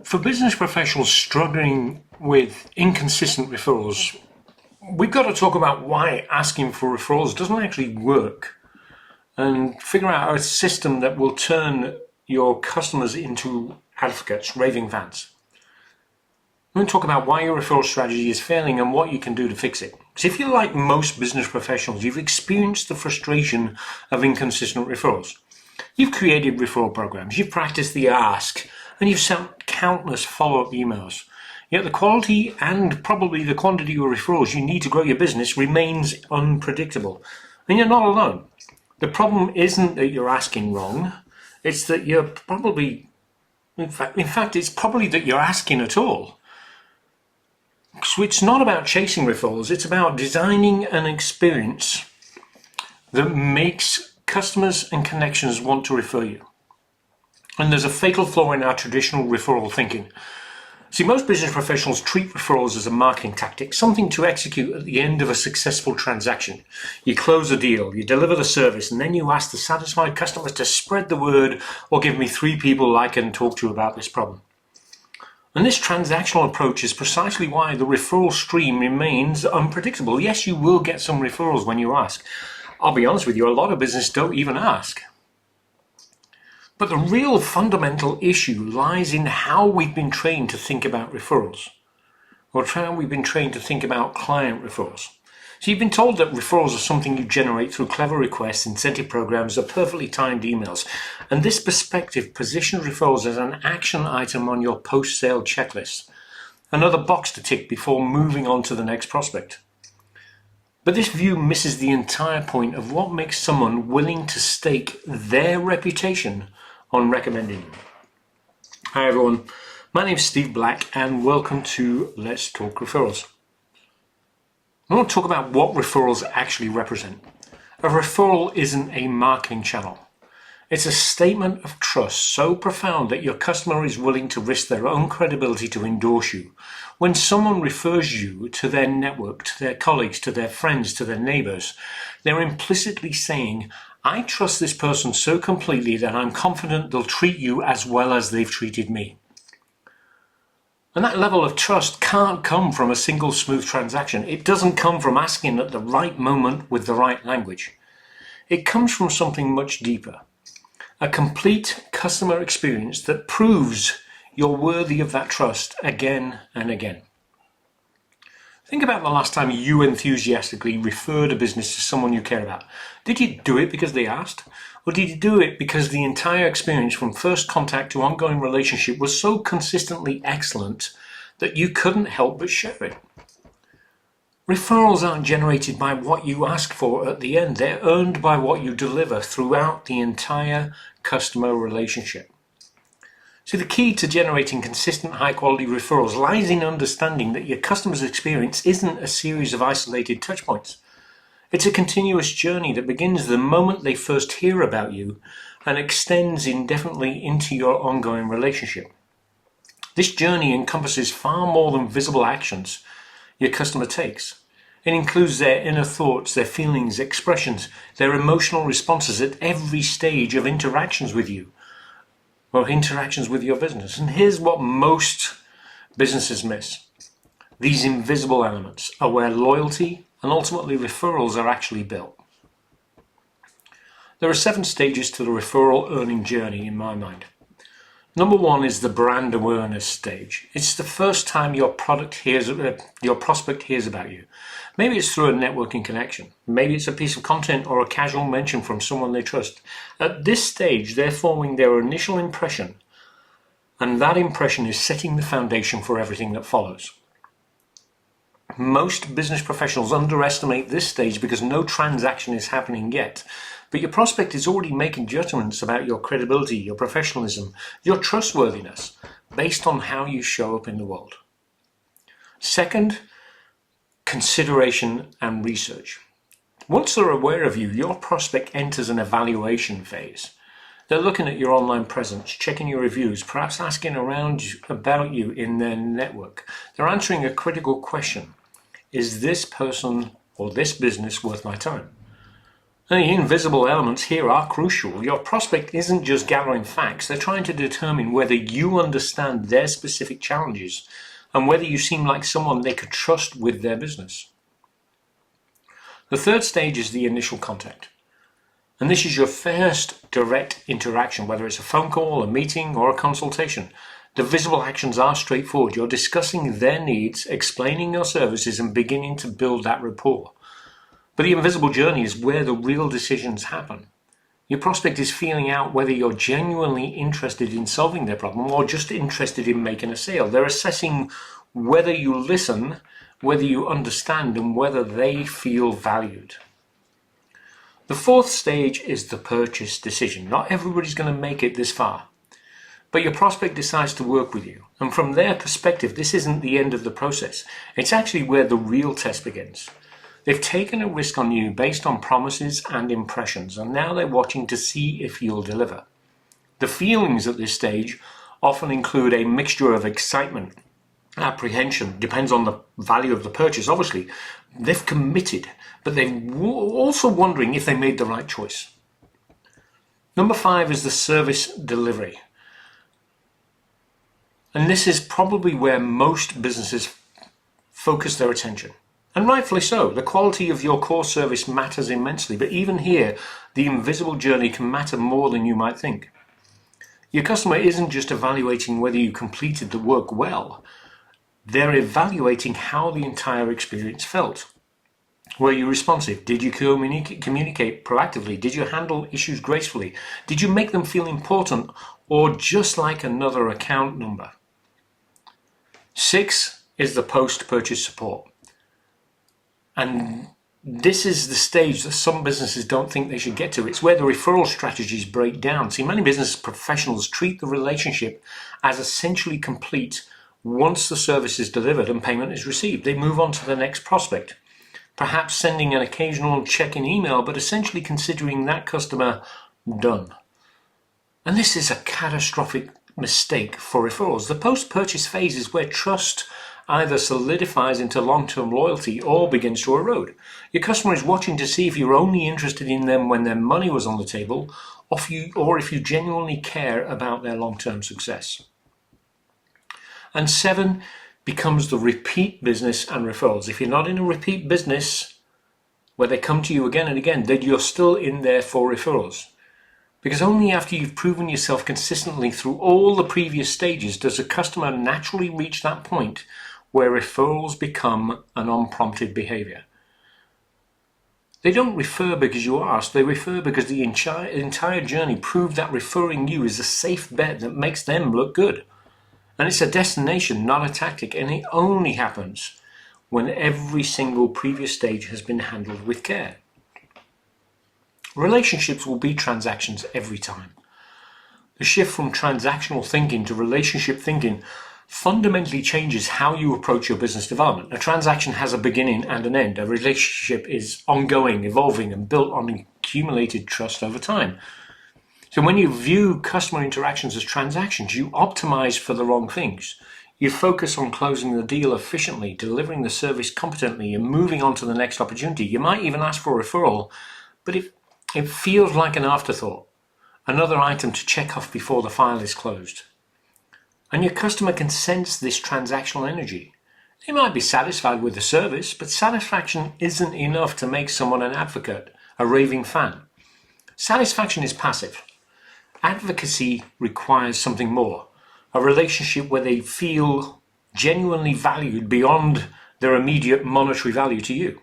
For business professionals struggling with inconsistent referrals, we've got to talk about why asking for referrals doesn't actually work and figure out a system that will turn your customers into advocates, raving fans. We're going to talk about why your referral strategy is failing and what you can do to fix it. So if you're like most business professionals, you've experienced the frustration of inconsistent referrals. You've created referral programs, you've practiced the ask, and you've sent countless follow-up emails. Yet the quality and probably the quantity of referrals you need to grow your business remains unpredictable. And you're not alone. The problem isn't that you're asking wrong, it's that you're probably, in fact, it's probably that you're asking at all. So it's not about chasing referrals, it's about designing an experience that makes customers and connections want to refer you. And there's a fatal flaw in our traditional referral thinking. See, most business professionals treat referrals as a marketing tactic, something to execute at the end of a successful transaction. You close a deal, you deliver the service, and then you ask the satisfied customers to spread the word or give me 3 people I can talk to about this problem. And this transactional approach is precisely why the referral stream remains unpredictable. Yes, you will get some referrals when you ask. I'll be honest with you, a lot of business don't even ask. But the real fundamental issue lies in how we've been trained to think about referrals, or how we've been trained to think about client referrals. So you've been told that referrals are something you generate through clever requests, incentive programs, or perfectly timed emails. And this perspective positions referrals as an action item on your post-sale checklist, another box to tick before moving on to the next prospect. But this view misses the entire point of what makes someone willing to stake their reputation on recommending you. Hi everyone, my name is Steve Black and welcome to Let's Talk Referrals. I want to talk about what referrals actually represent. A referral isn't a marketing channel. It's a statement of trust so profound that your customer is willing to risk their own credibility to endorse you. When someone refers you to their network, to their colleagues, to their friends, to their neighbors, they're implicitly saying, I trust this person so completely that I'm confident they'll treat you as well as they've treated me. And that level of trust can't come from a single smooth transaction. It doesn't come from asking at the right moment with the right language. It comes from something much deeper. A complete customer experience that proves you're worthy of that trust again and again. Think about the last time you enthusiastically referred a business to someone you care about. Did you do it because they asked? Or did you do it because the entire experience from first contact to ongoing relationship was so consistently excellent that you couldn't help but share it? Referrals aren't generated by what you ask for at the end. They're earned by what you deliver throughout the entire customer relationship. So the key to generating consistent high-quality referrals lies in understanding that your customer's experience isn't a series of isolated touchpoints. It's a continuous journey that begins the moment they first hear about you and extends indefinitely into your ongoing relationship. This journey encompasses far more than visible actions your customer takes. It includes their inner thoughts, their feelings, expressions, their emotional responses at every stage of interactions with you, or interactions with your business. And here's what most businesses miss. These invisible elements are where loyalty and ultimately referrals are actually built. There are 7 stages to the referral earning journey in my mind. Number 1 is the brand awareness stage. It's the first time your prospect hears about you. Maybe it's through a networking connection. Maybe it's a piece of content or a casual mention from someone they trust. At this stage, they're forming their initial impression, and that impression is setting the foundation for everything that follows. Most business professionals underestimate this stage because no transaction is happening yet. But your prospect is already making judgments about your credibility, your professionalism, your trustworthiness, based on how you show up in the world. Second, consideration and research. Once they're aware of you, your prospect enters an evaluation phase. They're looking at your online presence, checking your reviews, perhaps asking around about you in their network. They're answering a critical question. Is this person or this business worth my time? And the invisible elements here are crucial. Your prospect isn't just gathering facts, they're trying to determine whether you understand their specific challenges and whether you seem like someone they could trust with their business. The third stage is the initial contact. And this is your first direct interaction, whether it's a phone call, a meeting, or a consultation. The visible actions are straightforward. You're discussing their needs, explaining your services, and beginning to build that rapport. But the invisible journey is where the real decisions happen. Your prospect is feeling out whether you're genuinely interested in solving their problem or just interested in making a sale. They're assessing whether you listen, whether you understand, and whether they feel valued. The fourth stage is the purchase decision. Not everybody's going to make it this far, but your prospect decides to work with you. And from their perspective, this isn't the end of the process. It's actually where the real test begins. They've taken a risk on you based on promises and impressions, and now they're watching to see if you'll deliver. The feelings at this stage often include a mixture of excitement, apprehension, depends on the value of the purchase, obviously. They've committed, but they're also wondering if they made the right choice. Number 5 is the service delivery. And this is probably where most businesses focus their attention. And rightfully so. The quality of your core service matters immensely, but even here, the invisible journey can matter more than you might think. Your customer isn't just evaluating whether you completed the work well. They're evaluating how the entire experience felt. Were you responsive? Did you communicate proactively? Did you handle issues gracefully? Did you make them feel important or just like another account number? 6 is the post-purchase support. And this is the stage that some businesses don't think they should get to. It's where the referral strategies break down. See, many business professionals treat the relationship as essentially complete once the service is delivered and payment is received. They move on to the next prospect, perhaps sending an occasional check-in email, but essentially considering that customer done. And this is a catastrophic mistake for referrals. The post-purchase phase is where trust either solidifies into long-term loyalty or begins to erode. Your customer is watching to see if you're only interested in them when their money was on the table, or if you genuinely care about their long-term success. And 7 becomes the repeat business and referrals. If you're not in a repeat business where they come to you again and again, then you're still in there for referrals. Because only after you've proven yourself consistently through all the previous stages does a customer naturally reach that point where referrals become an unprompted behavior. They don't refer because you asked, they refer because the entire journey proved that referring you is a safe bet that makes them look good. And it's a destination, not a tactic, and it only happens when every single previous stage has been handled with care. Relationships will be transactions every time. The shift from transactional thinking to relationship thinking fundamentally changes how you approach your business development. A transaction has a beginning and an end. A relationship is ongoing, evolving, and built on accumulated trust over time. So when you view customer interactions as transactions, you optimize for the wrong things. You focus on closing the deal efficiently, delivering the service competently, and moving on to the next opportunity. You might even ask for a referral, but it feels like an afterthought, another item to check off before the file is closed. And your customer can sense this transactional energy. They might be satisfied with the service, but satisfaction isn't enough to make someone an advocate, a raving fan. Satisfaction is passive. Advocacy requires something more, a relationship where they feel genuinely valued beyond their immediate monetary value to you.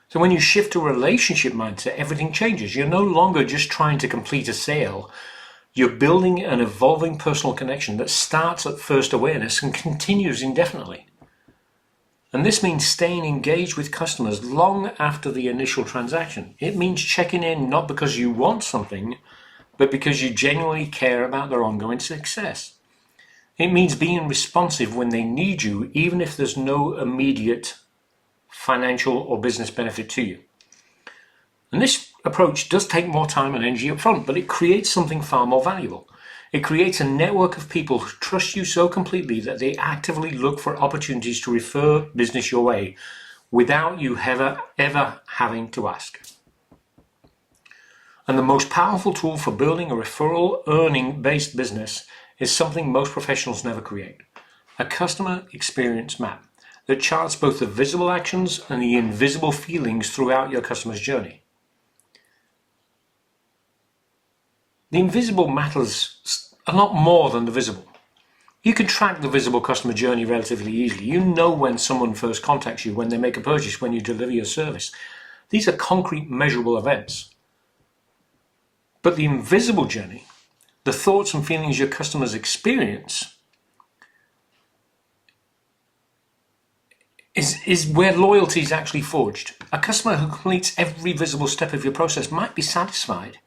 So when you shift to a relationship mindset, everything changes. You're no longer just trying to complete a sale. You're building an evolving personal connection that starts at first awareness and continues indefinitely. And this means staying engaged with customers long after the initial transaction. It means checking in not because you want something, but because you genuinely care about their ongoing success. It means being responsive when they need you, even if there's no immediate financial or business benefit to you. And this approach does take more time and energy up front, but it creates something far more valuable. It creates a network of people who trust you so completely that they actively look for opportunities to refer business your way, without you ever having to ask. And the most powerful tool for building a referral earning based business is something most professionals never create: a customer experience map that charts both the visible actions and the invisible feelings throughout your customer's journey. The invisible matters a lot more than the visible. You can track the visible customer journey relatively easily. You know when someone first contacts you, when they make a purchase, when you deliver your service. These are concrete, measurable events. But the invisible journey, the thoughts and feelings your customers experience, is where loyalty is actually forged. A customer who completes every visible step of your process might be satisfied,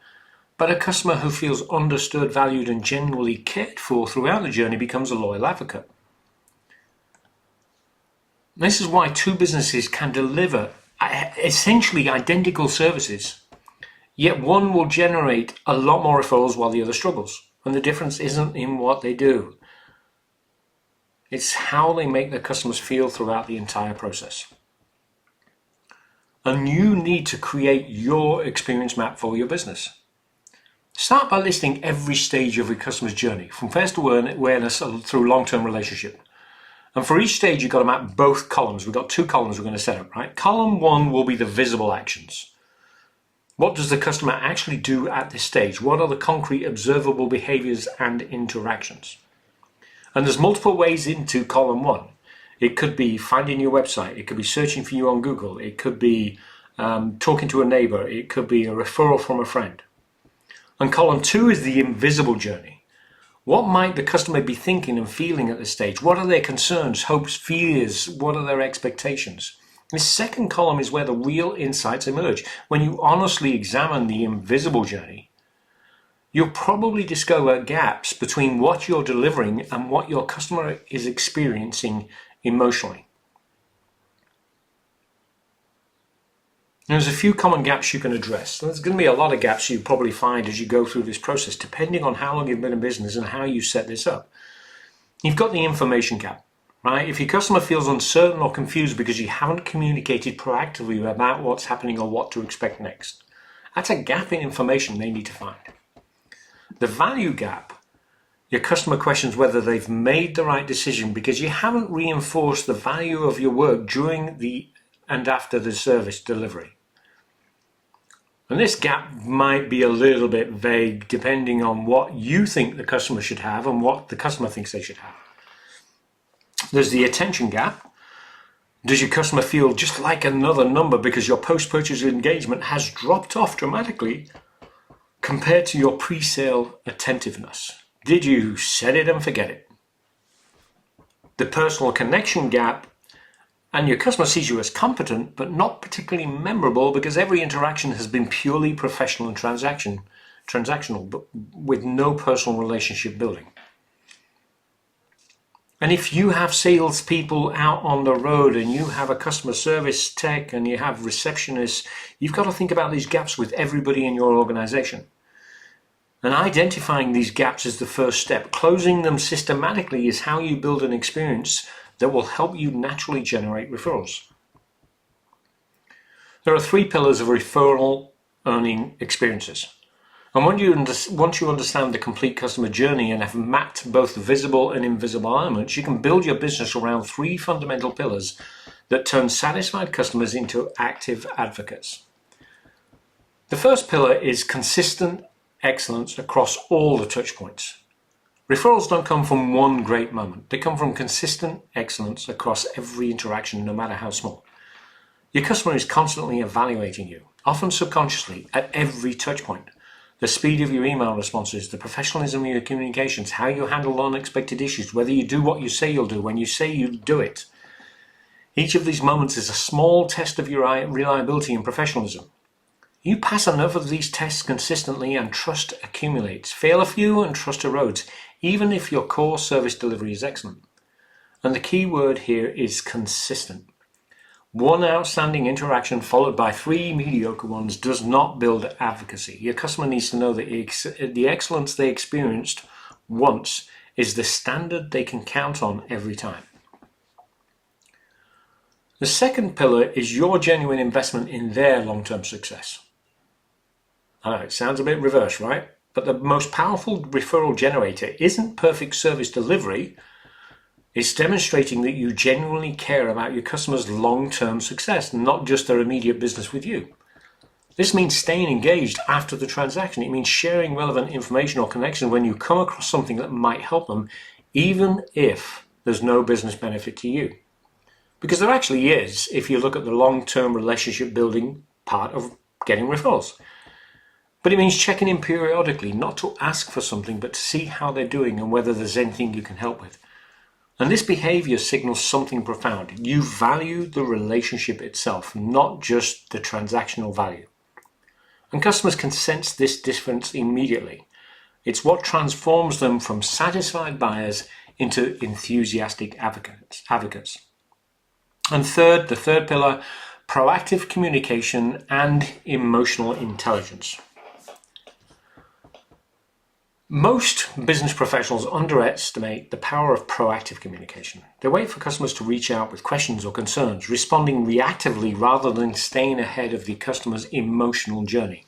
but a customer who feels understood, valued, and genuinely cared for throughout the journey becomes a loyal advocate. This is why two businesses can deliver essentially identical services, yet one will generate a lot more referrals while the other struggles. And the difference isn't in what they do. It's how they make their customers feel throughout the entire process. And you need to create your experience map for your business. Start by listing every stage of your customer's journey, from first awareness through long-term relationship. And for each stage, you've got to map both columns. We've got two columns we're going to set up, right? Column 1 will be the visible actions. What does the customer actually do at this stage? What are the concrete observable behaviors and interactions? And there's multiple ways into column 1. It could be finding your website. It could be searching for you on Google. It could be talking to a neighbor. It could be a referral from a friend. And column 2 is the invisible journey. What might the customer be thinking and feeling at this stage? What are their concerns, hopes, fears? What are their expectations? This second column is where the real insights emerge. When you honestly examine the invisible journey, you'll probably discover gaps between what you're delivering and what your customer is experiencing emotionally. There's a few common gaps you can address. There's going to be a lot of gaps you probably find as you go through this process, depending on how long you've been in business and how you set this up. You've got the information gap, right? If your customer feels uncertain or confused because you haven't communicated proactively about what's happening or what to expect next, that's a gap in information they need to find. The value gap, your customer questions whether they've made the right decision because you haven't reinforced the value of your work during the and after the service delivery. And this gap might be a little bit vague depending on what you think the customer should have and what the customer thinks they should have. There's the attention gap. Does your customer feel just like another number because your post-purchase engagement has dropped off dramatically compared to your pre-sale attentiveness? Did you set it and forget it? The personal connection gap. And your customer sees you as competent, but not particularly memorable because every interaction has been purely professional and transactional, but with no personal relationship building. And if you have salespeople out on the road and you have a customer service tech and you have receptionists, you've got to think about these gaps with everybody in your organization. And identifying these gaps is the first step. Closing them systematically is how you build an experience that will help you naturally generate referrals. There are 3 pillars of referral earning experiences. And once you understand the complete customer journey and have mapped both the visible and invisible elements, you can build your business around 3 fundamental pillars that turn satisfied customers into active advocates. The first pillar is consistent excellence across all the touch points. Referrals don't come from one great moment. They come from consistent excellence across every interaction, no matter how small. Your customer is constantly evaluating you, often subconsciously, at every touch point. The speed of your email responses, the professionalism of your communications, how you handle unexpected issues, whether you do what you say you'll do when you say you do it. Each of these moments is a small test of your reliability and professionalism. You pass enough of these tests consistently and trust accumulates. Fail a few and trust erodes, even if your core service delivery is excellent. And the key word here is consistent. One outstanding interaction followed by 3 mediocre ones does not build advocacy. Your customer needs to know that the excellence they experienced once is the standard they can count on every time. The second pillar is your genuine investment in their long-term success. I know it sounds a bit reverse, right? But the most powerful referral generator isn't perfect service delivery. It's demonstrating that you genuinely care about your customers' long-term success, not just their immediate business with you. This means staying engaged after the transaction. It means sharing relevant information or connection when you come across something that might help them, even if there's no business benefit to you. Because there actually is, if you look at the long-term relationship building part of getting referrals. But it means checking in periodically, not to ask for something, but to see how they're doing and whether there's anything you can help with. And this behavior signals something profound. You value the relationship itself, not just the transactional value. And customers can sense this difference immediately. It's what transforms them from satisfied buyers into enthusiastic advocates. And third, the third pillar, proactive communication and emotional intelligence. Most business professionals underestimate the power of proactive communication. They wait for customers to reach out with questions or concerns, responding reactively rather than staying ahead of the customer's emotional journey.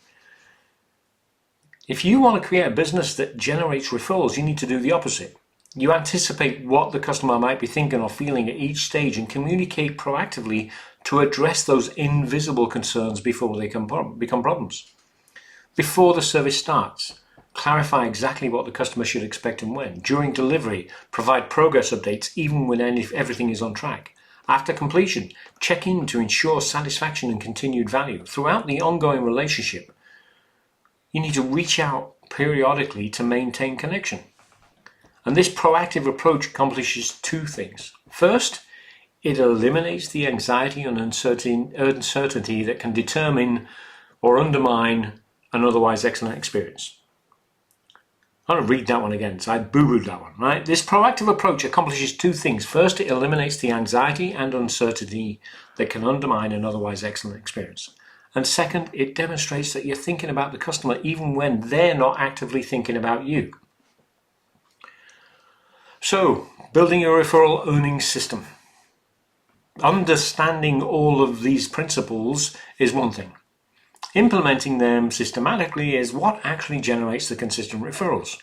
If you want to create a business that generates referrals, you need to do the opposite. You anticipate what the customer might be thinking or feeling at each stage and communicate proactively to address those invisible concerns before they become problems. Before the service starts, clarify exactly what the customer should expect and when. During delivery, provide progress updates even when everything is on track. After completion, check in to ensure satisfaction and continued value. Throughout the ongoing relationship, you need to reach out periodically to maintain connection. And this proactive approach accomplishes two things. First, it eliminates the anxiety and uncertainty that can determine or undermine an otherwise excellent experience. I'm going to read that one again, so I boo-booed that one, right? This proactive approach accomplishes two things. First, it eliminates the anxiety and uncertainty that can undermine an otherwise excellent experience. And second, it demonstrates that you're thinking about the customer even when they're not actively thinking about you. So, building your referral earning system. Understanding all of these principles is one thing. Implementing them systematically is what actually generates the consistent referrals.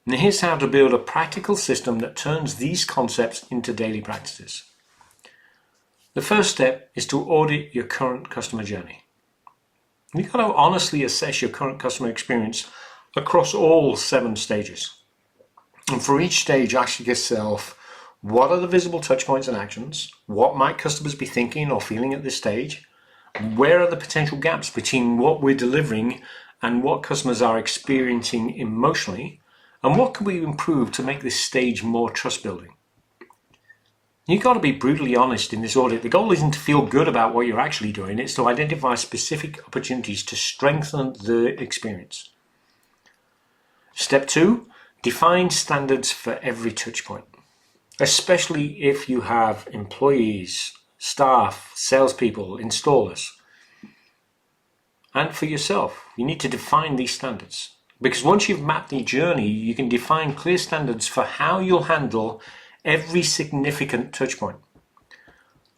And here's how to build a practical system that turns these concepts into daily practices. The first step is to audit your current customer journey. You've got to honestly assess your current customer experience across all 7 stages. And for each stage, ask yourself, what are the visible touch points and actions? What might customers be thinking or feeling at this stage? Where are the potential gaps between what we're delivering and what customers are experiencing emotionally? And what can we improve to make this stage more trust building? You've got to be brutally honest in this audit. The goal isn't to feel good about what you're actually doing. It's to identify specific opportunities to strengthen the experience. Step 2, define standards for every touch point, especially if you have employees, staff, salespeople, installers. And for yourself, you need to define these standards. Because once you've mapped the journey, you can define clear standards for how you'll handle every significant touch point.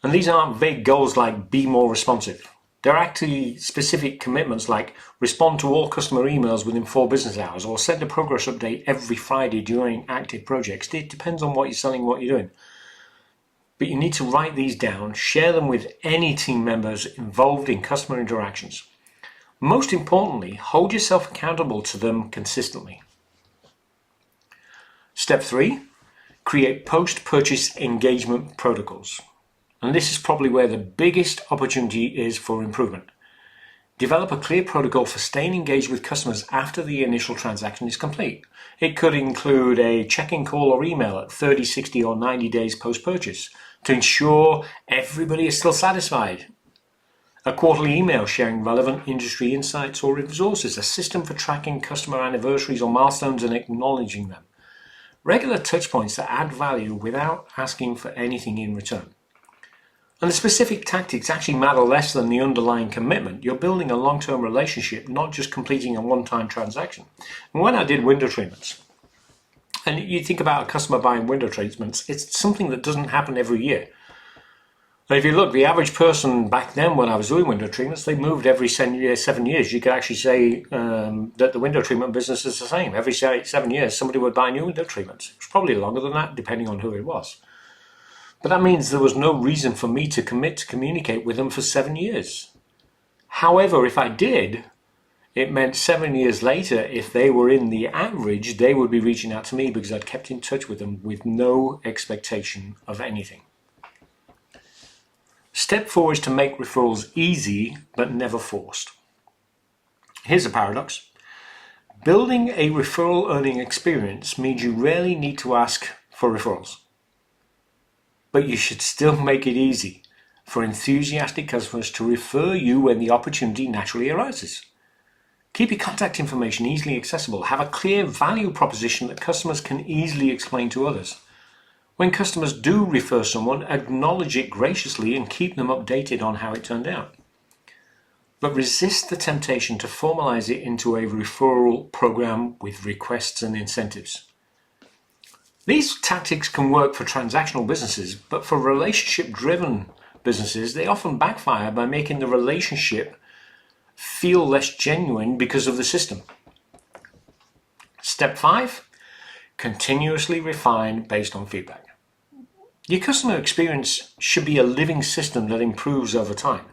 And these aren't vague goals like be more responsive. They're actually specific commitments like respond to all customer emails within 4 business hours or send a progress update every Friday during active projects. It depends on what you're selling, what you're doing. But you need to write these down, share them with any team members involved in customer interactions. Most importantly, hold yourself accountable to them consistently. Step 3, create post-purchase engagement protocols. And this is probably where the biggest opportunity is for improvement. Develop a clear protocol for staying engaged with customers after the initial transaction is complete. It could include a check-in call or email at 30, 60 or 90 days post-purchase to ensure everybody is still satisfied. A quarterly email sharing relevant industry insights or resources, a system for tracking customer anniversaries or milestones and acknowledging them. Regular touch points that add value without asking for anything in return. And the specific tactics actually matter less than the underlying commitment. You're building a long-term relationship, not just completing a one-time transaction. And when I did window treatments, and you think about a customer buying window treatments, it's something that doesn't happen every year. And if you look, the average person back then when I was doing window treatments, they moved every 7 years. You could actually say that the window treatment business is the same. Every 7 years, somebody would buy new window treatments. It was probably longer than that, depending on who it was. But that means there was no reason for me to commit to communicate with them for 7 years. However, if I did, it meant 7 years later, if they were in the average, they would be reaching out to me because I'd kept in touch with them with no expectation of anything. Step 4 is to make referrals easy, but never forced. Here's a paradox. Building a referral earning experience means you rarely need to ask for referrals. But you should still make it easy for enthusiastic customers to refer you when the opportunity naturally arises. Keep your contact information easily accessible. Have a clear value proposition that customers can easily explain to others. When customers do refer someone, acknowledge it graciously and keep them updated on how it turned out. But resist the temptation to formalize it into a referral program with requests and incentives. These tactics can work for transactional businesses, but for relationship-driven businesses, they often backfire by making the relationship feel less genuine because of the system. Step 5, continuously refine based on feedback. Your customer experience should be a living system that improves over time.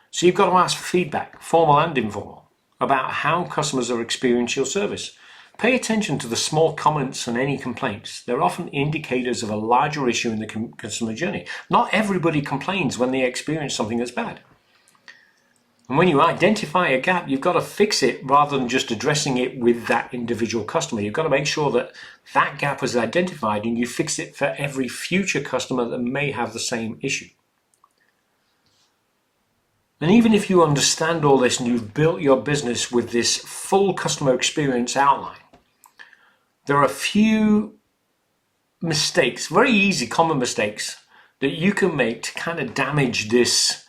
So you've got to ask for feedback, formal and informal, about how customers are experiencing your service. Pay attention to the small comments and any complaints. They're often indicators of a larger issue in the customer journey. Not everybody complains when they experience something that's bad. And when you identify a gap, you've got to fix it rather than just addressing it with that individual customer. You've got to make sure that that gap is identified and you fix it for every future customer that may have the same issue. And even if you understand all this and you've built your business with this full customer experience outline, there are a few mistakes, very easy, common mistakes that you can make to kind of damage this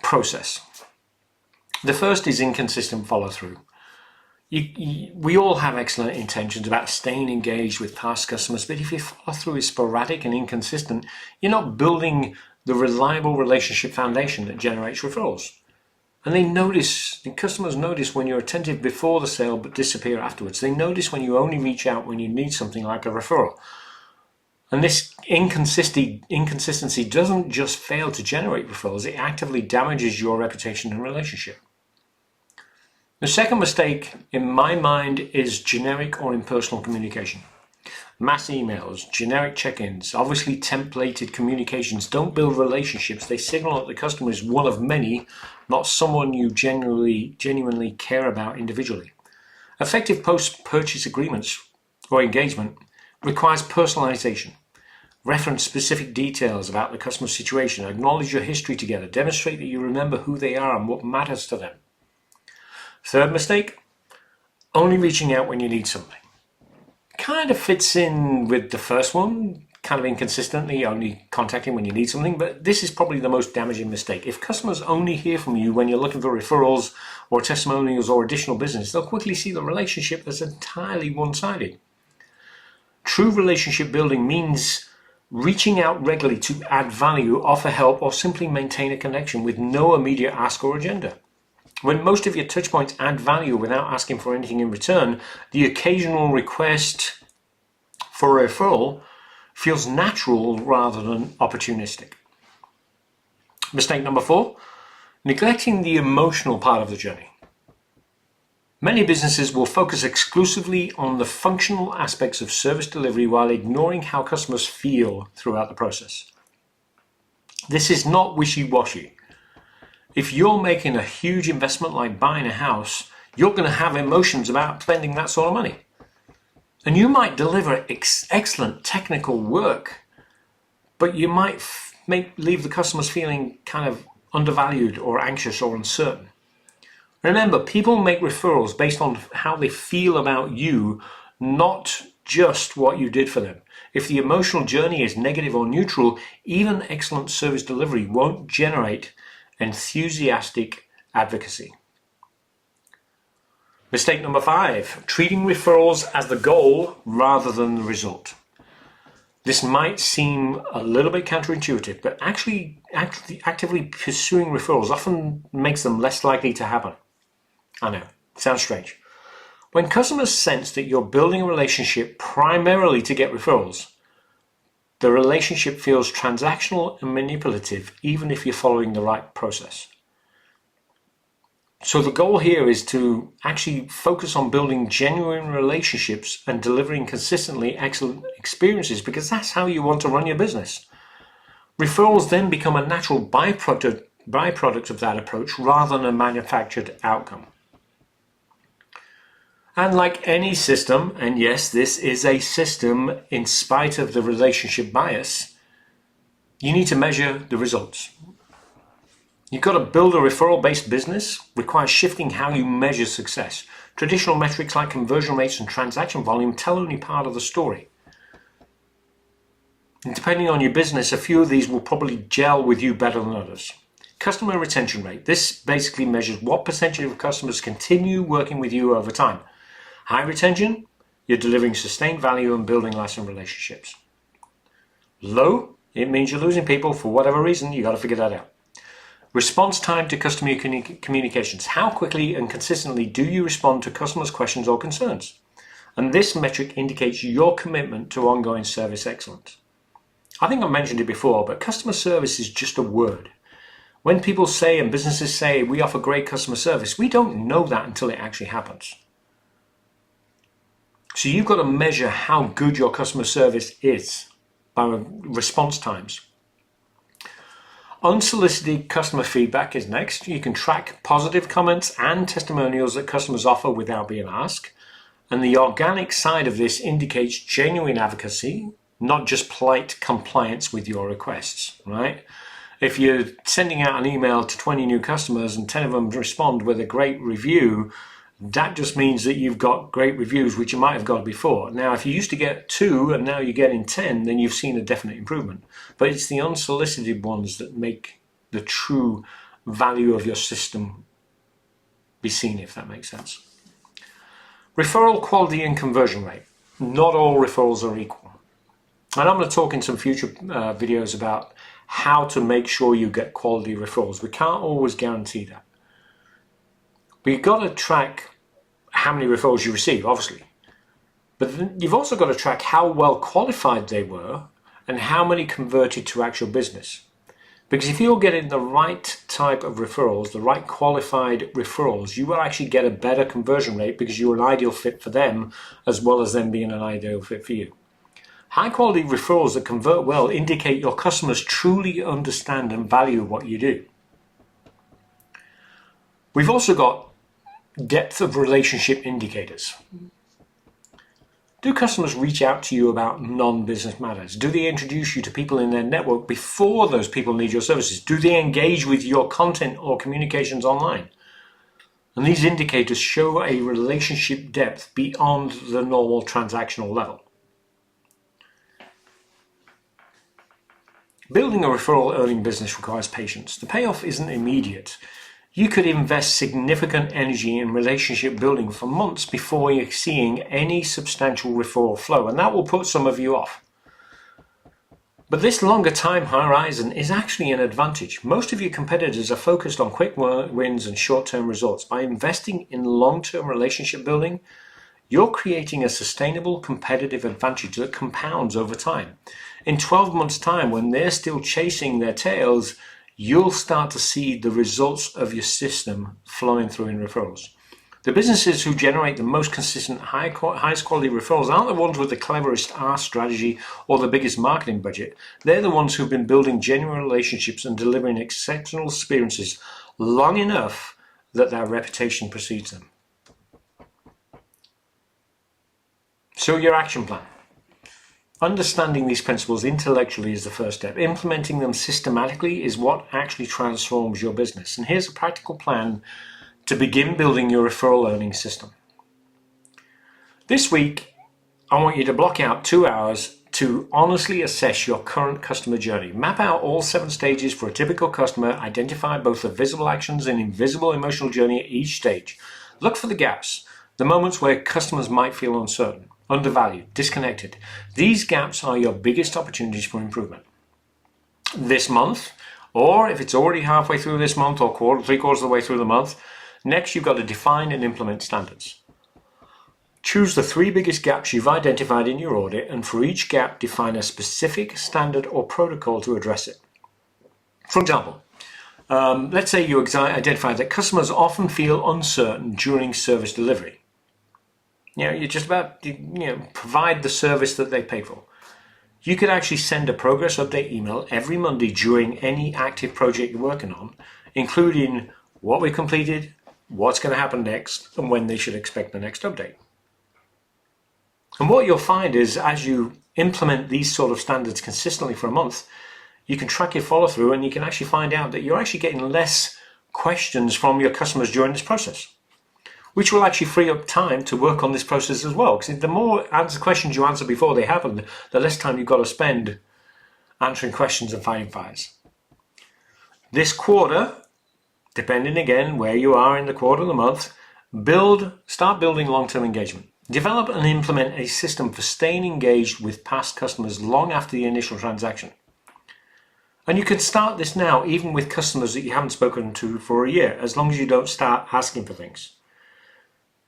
process. The first is inconsistent follow-through. We all have excellent intentions about staying engaged with past customers, but if your follow-through is sporadic and inconsistent, you're not building the reliable relationship foundation that generates referrals. And the customers notice when you're attentive before the sale but disappear afterwards. They notice when you only reach out when you need something like a referral. And this inconsistency doesn't just fail to generate referrals, it actively damages your reputation and relationship. The second mistake, in my mind, is generic or impersonal communication. Mass emails, generic check-ins, obviously templated communications don't build relationships. They signal that the customer is one of many, not someone you genuinely care about individually. Effective post-purchase agreements or engagement requires personalization. Reference specific details about the customer's situation, acknowledge your history together, demonstrate that you remember who they are and what matters to them. Third mistake, only reaching out when you need something. Kind of fits in with the first one, kind of inconsistently, only contacting when you need something, but this is probably the most damaging mistake. If customers only hear from you when you're looking for referrals or testimonials or additional business, they'll quickly see the relationship as entirely one-sided. True relationship building means reaching out regularly to add value, offer help, or simply maintain a connection with no immediate ask or agenda. When most of your touchpoints add value without asking for anything in return, the occasional request for a referral feels natural rather than opportunistic. Mistake number 4, neglecting the emotional part of the journey. Many businesses will focus exclusively on the functional aspects of service delivery while ignoring how customers feel throughout the process. This is not wishy-washy. If you're making a huge investment like buying a house, you're going to have emotions about spending that sort of money. And you might deliver excellent technical work, but you might leave the customers feeling kind of undervalued or anxious or uncertain. Remember, people make referrals based on how they feel about you, not just what you did for them. If the emotional journey is negative or neutral, even excellent service delivery won't generate enthusiastic advocacy. Mistake number 5, treating referrals as the goal rather than the result. This might seem a little bit counterintuitive, but actually actively pursuing referrals often makes them less likely to happen. I know, sounds strange. When customers sense that you're building a relationship primarily to get referrals, the relationship feels transactional and manipulative, even if you're following the right process. So the goal here is to actually focus on building genuine relationships and delivering consistently excellent experiences, because that's how you want to run your business. Referrals then become a natural byproduct of that approach rather than a manufactured outcome. And like any system, and yes, this is a system in spite of the relationship bias, you need to measure the results. You've got to build a referral-based business requires shifting how you measure success. Traditional metrics like conversion rates and transaction volume tell only part of the story. And depending on your business, a few of these will probably gel with you better than others. Customer retention rate. This basically measures what percentage of customers continue working with you over time. High retention, you're delivering sustained value and building lasting relationships. Low, it means you're losing people for whatever reason. You've got to figure that out. Response time to customer communications. How quickly and consistently do you respond to customers' questions or concerns? And this metric indicates your commitment to ongoing service excellence. I think I mentioned it before, but customer service is just a word. When people say and businesses say we offer great customer service, we don't know that until it actually happens. So you've got to measure how good your customer service is by response times. Unsolicited customer feedback is next. You can track positive comments and testimonials that customers offer without being asked. And the organic side of this indicates genuine advocacy, not just polite compliance with your requests, right? If you're sending out an email to 20 new customers and 10 of them respond with a great review, that just means that you've got great reviews, which you might have got before. Now, if you used to get 2 and now you're getting 10, then you've seen a definite improvement. But it's the unsolicited ones that make the true value of your system be seen, if that makes sense. Referral quality and conversion rate. Not all referrals are equal. And I'm going to talk in some future videos about how to make sure you get quality referrals. We can't always guarantee that. But you've got to track how many referrals you receive, obviously. But then you've also got to track how well qualified they were and how many converted to actual business. Because if you're getting the right type of referrals, the right qualified referrals, you will actually get a better conversion rate because you're an ideal fit for them as well as them being an ideal fit for you. High quality referrals that convert well indicate your customers truly understand and value what you do. We've also got depth of relationship indicators. Do customers reach out to you about non-business matters? Do they introduce you to people in their network before those people need your services? Do they engage with your content or communications online? And these indicators show a relationship depth beyond the normal transactional level. Building a referral earning business requires patience. The payoff isn't immediate. You could invest significant energy in relationship building for months before you're seeing any substantial referral flow, and that will put some of you off. But this longer time horizon is actually an advantage. Most of your competitors are focused on quick wins and short-term results. By investing in long-term relationship building, you're creating a sustainable competitive advantage that compounds over time. In 12 months' time, when they're still chasing their tails, you'll start to see the results of your system flowing through in referrals. The businesses who generate the most consistent, highest quality referrals aren't the ones with the cleverest R strategy or the biggest marketing budget. They're the ones who've been building genuine relationships and delivering exceptional experiences long enough that their reputation precedes them. So your action plan. Understanding these principles intellectually is the first step. Implementing them systematically is what actually transforms your business. And here's a practical plan to begin building your referral earning system. This week, I want you to block out 2 hours to honestly assess your current customer journey. Map out all 7 stages for a typical customer. Identify both the visible actions and invisible emotional journey at each stage. Look for the gaps, the moments where customers might feel uncertain. undervalued, disconnected. These gaps are your biggest opportunities for improvement. This month, or if it's already halfway through this month or three-quarters of the way through the month, next you've got to define and implement standards. Choose the 3 biggest gaps you've identified in your audit, and for each gap define a specific standard or protocol to address it. For example, let's say you identify that customers often feel uncertain during service delivery. You're just about to provide the service that they pay for. You could actually send a progress update email every Monday during any active project you're working on, including what we completed, what's going to happen next, and when they should expect the next update. And what you'll find is, as you implement these sort of standards consistently for a month, you can track your follow through, and you can actually find out that you're actually getting less questions from your customers during this process, which will actually free up time to work on this process as well. Because the more questions you answer before they happen, the less time you've got to spend answering questions and fighting fires. This quarter, depending again where you are in the quarter or the month, start building long-term engagement. Develop and implement a system for staying engaged with past customers long after the initial transaction. And you can start this now, even with customers that you haven't spoken to for a year, as long as you don't start asking for things.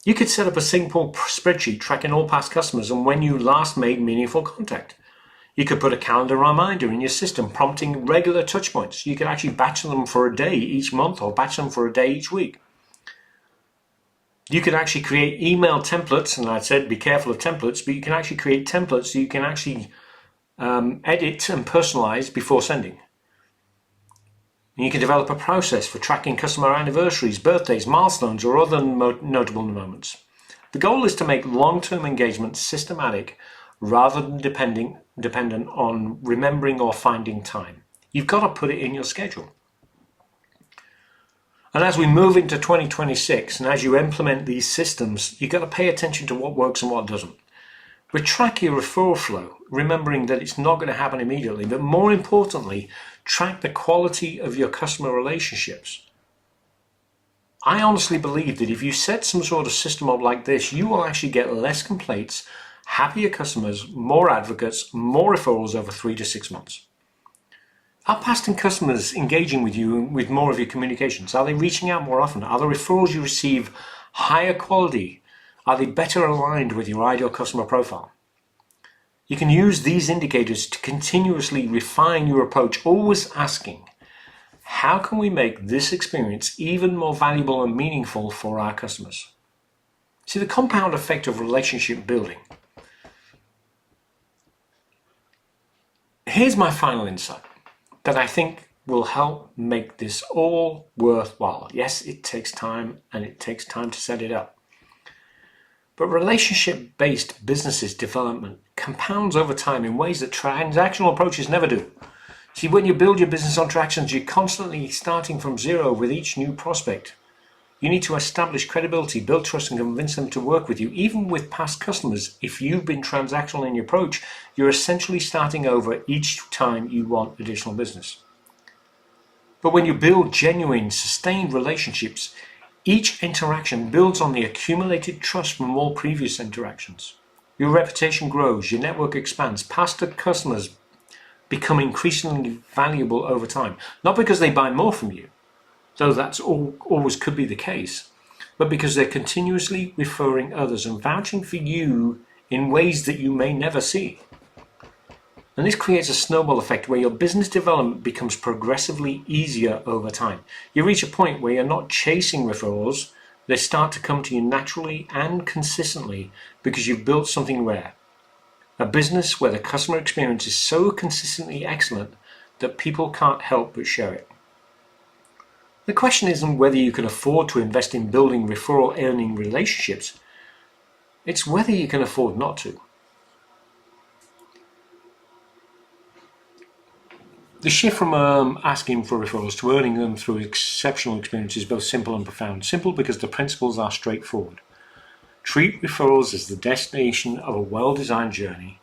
You could set up a simple spreadsheet tracking all past customers and when you last made meaningful contact. You could put a calendar reminder in your system prompting regular touch points. You could actually batch them for a day each month or batch them for a day each week. You could actually create email templates, and I said be careful of templates, but you can actually create templates so you can actually edit and personalize before sending. And you can develop a process for tracking customer anniversaries, birthdays, milestones, or other notable moments. The goal is to make long-term engagement systematic rather than dependent on remembering or finding time. You've got to put it in your schedule. And as we move into 2026, and as you implement these systems, you've got to pay attention to what works and what doesn't. But track your referral flow, remembering that it's not going to happen immediately, but more importantly, track the quality of your customer relationships. I honestly believe that if you set some sort of system up like this, you will actually get less complaints, happier customers, more advocates, more referrals over 3 to 6 months. Are past customers engaging with you with more of your communications? Are they reaching out more often? Are the referrals you receive higher quality? Are they better aligned with your ideal customer profile? You can use these indicators to continuously refine your approach, always asking, how can we make this experience even more valuable and meaningful for our customers? See, the compound effect of relationship building. Here's my final insight that I think will help make this all worthwhile. Yes, it takes time, and it takes time to set it up. But relationship-based businesses development compounds over time in ways that transactional approaches never do. See, when you build your business on transactions, you're constantly starting from zero with each new prospect. You need to establish credibility, build trust, and convince them to work with you. Even with past customers, if you've been transactional in your approach, you're essentially starting over each time you want additional business. But when you build genuine, sustained relationships, each interaction builds on the accumulated trust from all previous interactions. Your reputation grows, your network expands, past customers become increasingly valuable over time. Not because they buy more from you, though that's always could be the case, but because they're continuously referring others and vouching for you in ways that you may never see. And this creates a snowball effect where your business development becomes progressively easier over time. You reach a point where you're not chasing referrals, they start to come to you naturally and consistently because you've built something rare. A business where the customer experience is so consistently excellent that people can't help but share it. The question isn't whether you can afford to invest in building referral-earning relationships, it's whether you can afford not to. The shift from asking for referrals to earning them through exceptional experience is both simple and profound. Simple because the principles are straightforward. Treat referrals as the destination of a well-designed journey,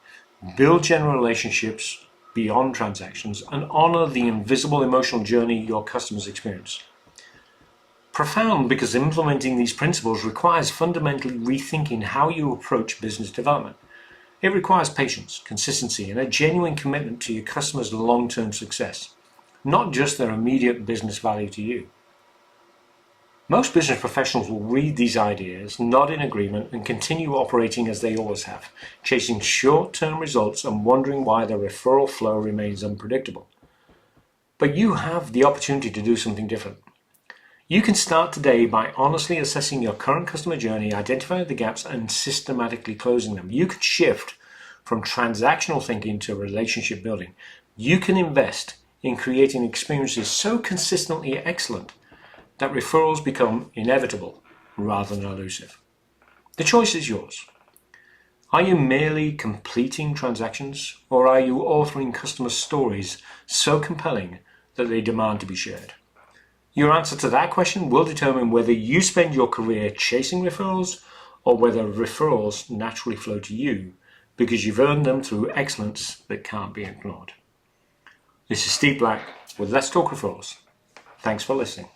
build genuine relationships beyond transactions, and honor the invisible emotional journey your customers experience. Profound because implementing these principles requires fundamentally rethinking how you approach business development. It requires patience, consistency, and a genuine commitment to your customers' long-term success, not just their immediate business value to you. Most business professionals will read these ideas, nod in agreement, and continue operating as they always have, chasing short-term results and wondering why their referral flow remains unpredictable. But you have the opportunity to do something different. You can start today by honestly assessing your current customer journey, identifying the gaps, and systematically closing them. You can shift from transactional thinking to relationship building. You can invest in creating experiences so consistently excellent that referrals become inevitable rather than elusive. The choice is yours. Are you merely completing transactions, or are you authoring customer stories so compelling that they demand to be shared? Your answer to that question will determine whether you spend your career chasing referrals or whether referrals naturally flow to you because you've earned them through excellence that can't be ignored. This is Steve Black with Let's Talk Referrals. Thanks for listening.